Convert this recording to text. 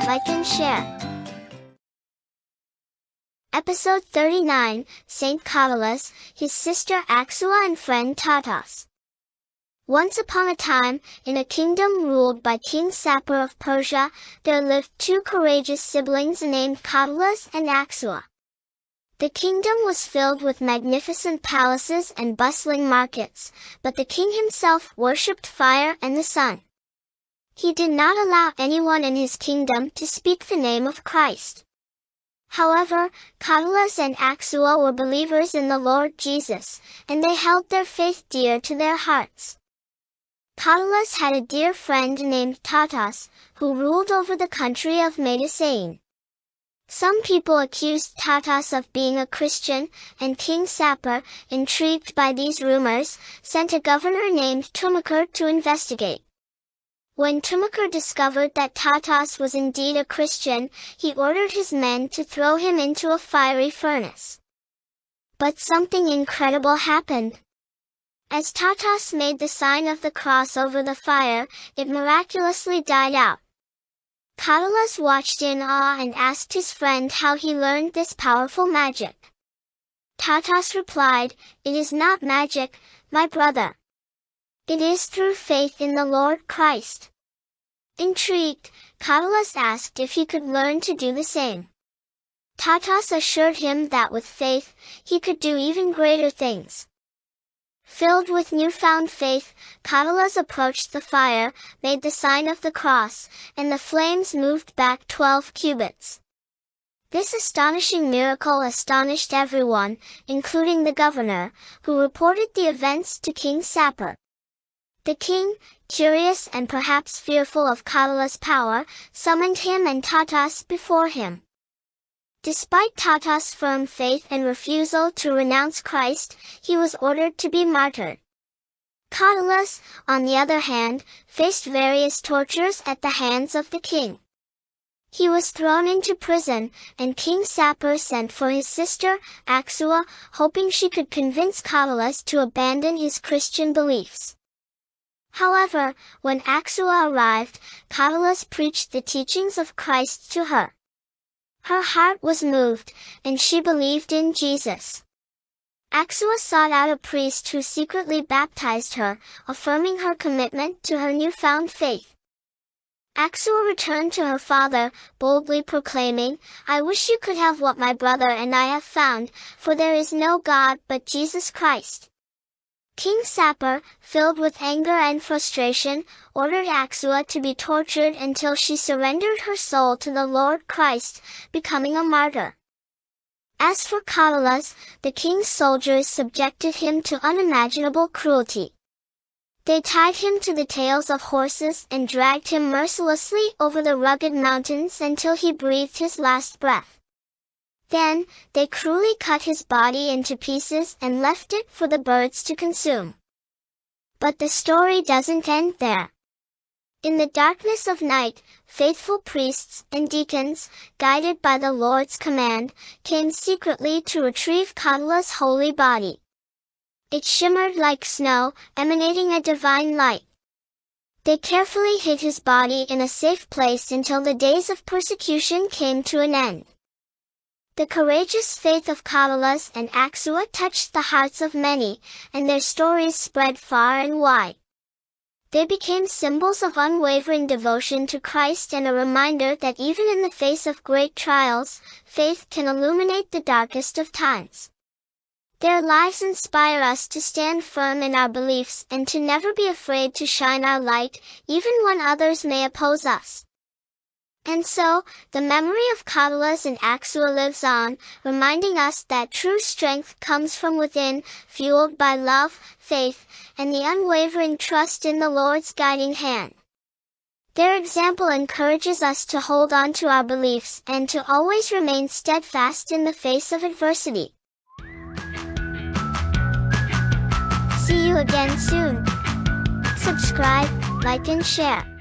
like and share. Episode 39, Saint Cotylas, his sister Axoua and friend Tatas. Once upon a time, in a kingdom ruled by King Sapor of Persia, there lived two courageous siblings named Cotylas and Axoua. The kingdom was filled with magnificent palaces and bustling markets, but the king himself worshipped fire and the sun. He did not allow anyone in his kingdom to speak the name of Christ. However, Cotylas and Axoua were believers in the Lord Jesus, and they held their faith dear to their hearts. Cotylas had a dear friend named Tatas, who ruled over the country of Maydasayeen. Some people accused Tatas of being a Christian, and King Sapor, intrigued by these rumors, sent a governor named Tumakher to investigate. When Tumakher discovered that Tatas was indeed a Christian, he ordered his men to throw him into a fiery furnace. But something incredible happened. As Tatas made the sign of the cross over the fire, it miraculously died out. Cotylas watched in awe and asked his friend how he learned this powerful magic. Tatas replied, "It is not magic, my brother. It is through faith in the Lord Christ." Intrigued, Cotylas asked if he could learn to do the same. Tatas assured him that with faith, he could do even greater things. Filled with newfound faith, Cotylas approached the fire, made the sign of the cross, and the flames moved back 12 cubits. This astonishing miracle astonished everyone, including the governor, who reported the events to King Sapor. The king, curious and perhaps fearful of Cotylas' power, summoned him and Tatas before him. Despite Tatas' firm faith and refusal to renounce Christ, he was ordered to be martyred. Cotylas, on the other hand, faced various tortures at the hands of the king. He was thrown into prison, and King Sapor sent for his sister, Axoua, hoping she could convince Cotylas to abandon his Christian beliefs. However, when Axoua arrived, Cotylas preached the teachings of Christ to her. Her heart was moved, and she believed in Jesus. Axoua sought out a priest who secretly baptized her, affirming her commitment to her newfound faith. Axoua returned to her father, boldly proclaiming, "I wish you could have what my brother and I have found, for there is no God but Jesus Christ." King Sapor, filled with anger and frustration, ordered Axoua to be tortured until she surrendered her soul to the Lord Christ, becoming a martyr. As for Cotylas, the king's soldiers subjected him to unimaginable cruelty. They tied him to the tails of horses and dragged him mercilessly over the rugged mountains until he breathed his last breath. Then, they cruelly cut his body into pieces and left it for the birds to consume. But the story doesn't end there. In the darkness of night, faithful priests and deacons, guided by the Lord's command, came secretly to retrieve Cotylas' holy body. It shimmered like snow, emanating a divine light. They carefully hid his body in a safe place until the days of persecution came to an end. The courageous faith of Cotylas and Axoua touched the hearts of many, and their stories spread far and wide. They became symbols of unwavering devotion to Christ and a reminder that even in the face of great trials, faith can illuminate the darkest of times. Their lives inspire us to stand firm in our beliefs and to never be afraid to shine our light, even when others may oppose us. And so, the memory of Cotylas and Axoua lives on, reminding us that true strength comes from within, fueled by love, faith, and the unwavering trust in the Lord's guiding hand. Their example encourages us to hold on to our beliefs and to always remain steadfast in the face of adversity. See you again soon. Subscribe, like and share.